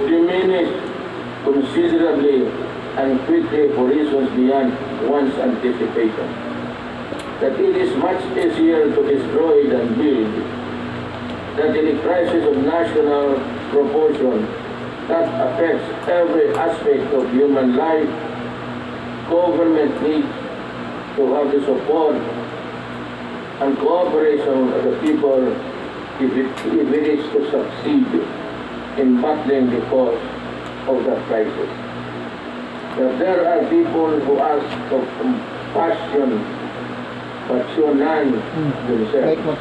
diminish considerably and quickly for reasons beyond one's anticipation. That it is much easier to destroy than build. That in a crisis of national proportion that affects every aspect of human life, government needs to have the support and cooperation of the people if it is to succeed in battling the cause of that crisis. That there are people who ask for compassion but show none themselves.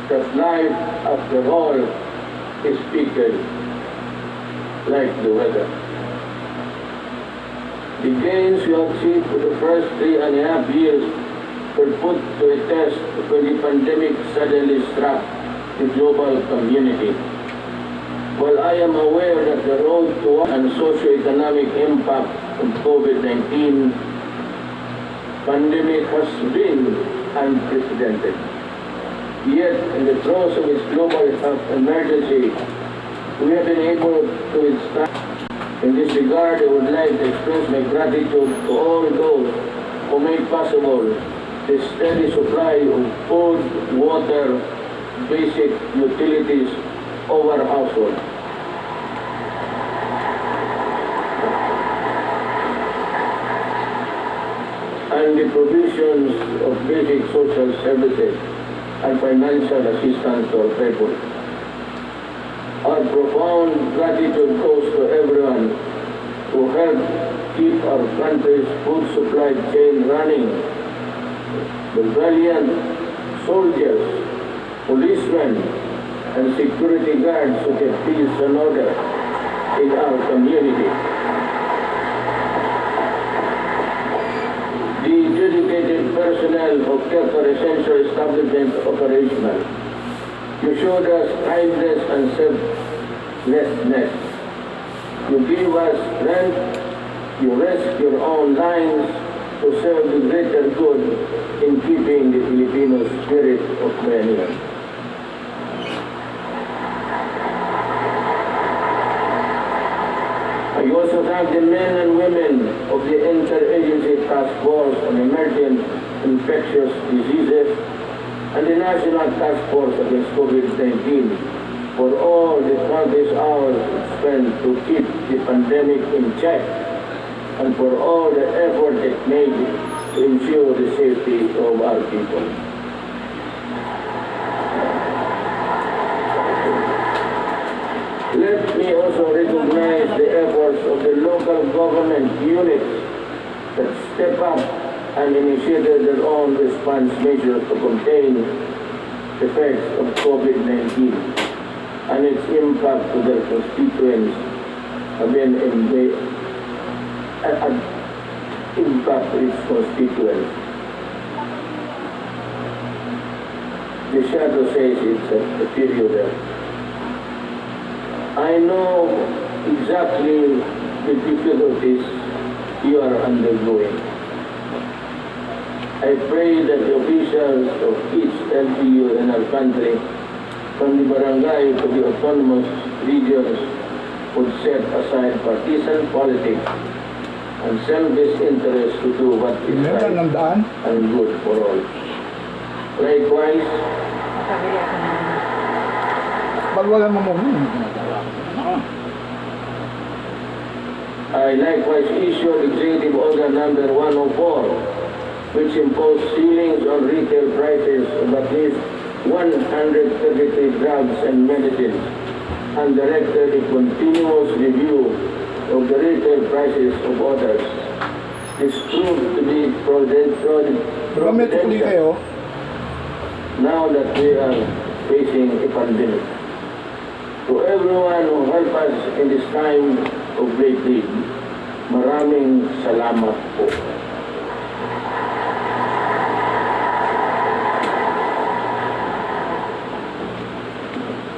That life, after all, is fickle, like the weather. The gains you achieved for the first 3.5 years were put to a test when the pandemic suddenly struck the global community. While I am aware that the road to and socio-economic impact of COVID-19 pandemic has been unprecedented, yet in the throes of its global health emergency, we have been able to withstand. In this regard, I would like to express my gratitude to all those who made possible the steady supply of food, water, basic utilities of our household. And the provisions of basic social services and financial assistance to our people. Our profound gratitude goes to everyone who helped keep our country's food supply chain running. The valiant soldiers, policemen, and security guards who kept peace and order in our community. The dedicated personnel who kept our essential establishment operational. You showed us kindness and selflessness. You give us strength. You risk your own lives to serve the greater good in keeping the Filipino spirit of many. I also thank the men and women of the Interagency Task Force on Emerging Infectious Diseases and the National Task Force against COVID-19 for all the countless hours spent to keep the pandemic in check and for all the effort it made to ensure the safety of our people. Let me also recognize the efforts of the local government units that step up and initiated their own response measures to contain the effects of COVID-19 and its impact to their constituents impact its constituents. The shadow says it's a period. I know exactly the difficulties you are undergoing. I pray that the officials of each LGU in our country, from the barangay to the autonomous regions, would set aside partisan politics and selfish interest to do what is right and good for all. Likewise, I likewise issued Executive Order number 104, which imposed ceilings on retail prices of at least 133 drugs and medicines, and directed a continuous review of the retail prices of others. This proved to be providential now that we are facing a pandemic. To everyone who helped us in this time of great need, maraming salamat po.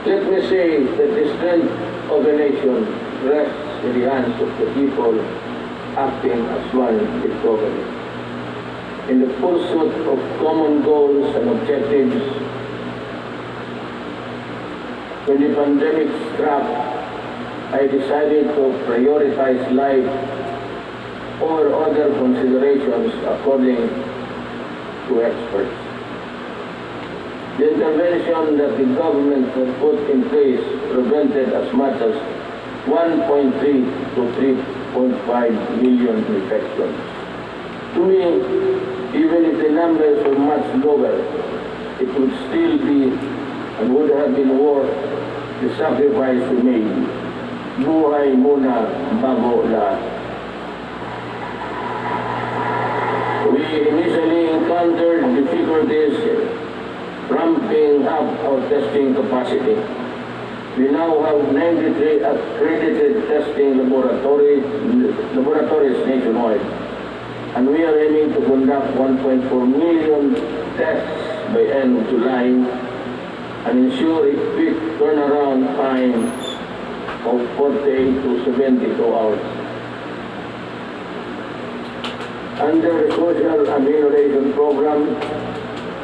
Let me say that the strength of a nation rests in the hands of the people acting as one big government. In the pursuit of common goals and objectives, when the pandemic struck, I decided to prioritize life over other considerations according to experts. The intervention that the government had put in place prevented as much as 1.3 to 3.5 million infections. To me, even if the numbers were much lower, it would still be and would have been worth the sacrifice we made. Buhay muna bago lahat. We initially encountered difficulties ramping up our testing capacity. We now have 93 accredited testing laboratories nationwide, and we are aiming to conduct 1.4 million tests by end of July and ensure a quick turnaround time of 48 to 72 hours. Under the social amelioration program,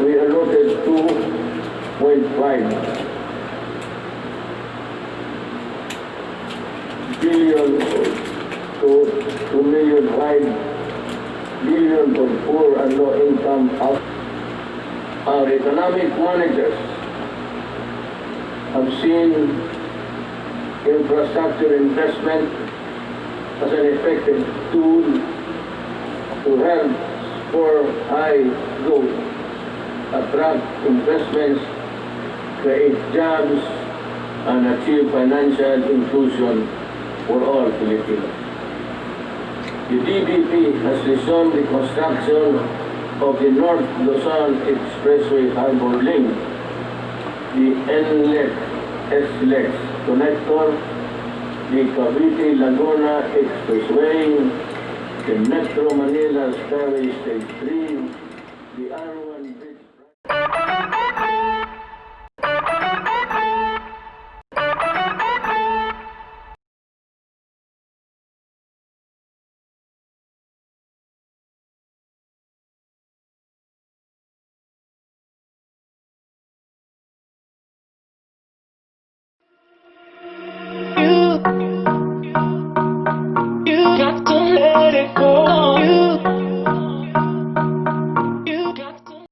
we allotted 2.5 billion to 2.5 billion for poor and low-income households. Our economic managers have seen infrastructure investment as an effective tool to help spur high growth, attract investments, create jobs, and achieve financial inclusion for all Filipinos. The DBP has resumed the construction of the North Luzon Expressway Harbor Link, the NLEX S-LEX connector, the Cavite-Laguna Expressway, the Metro Manila Skyway Stage 3, the R1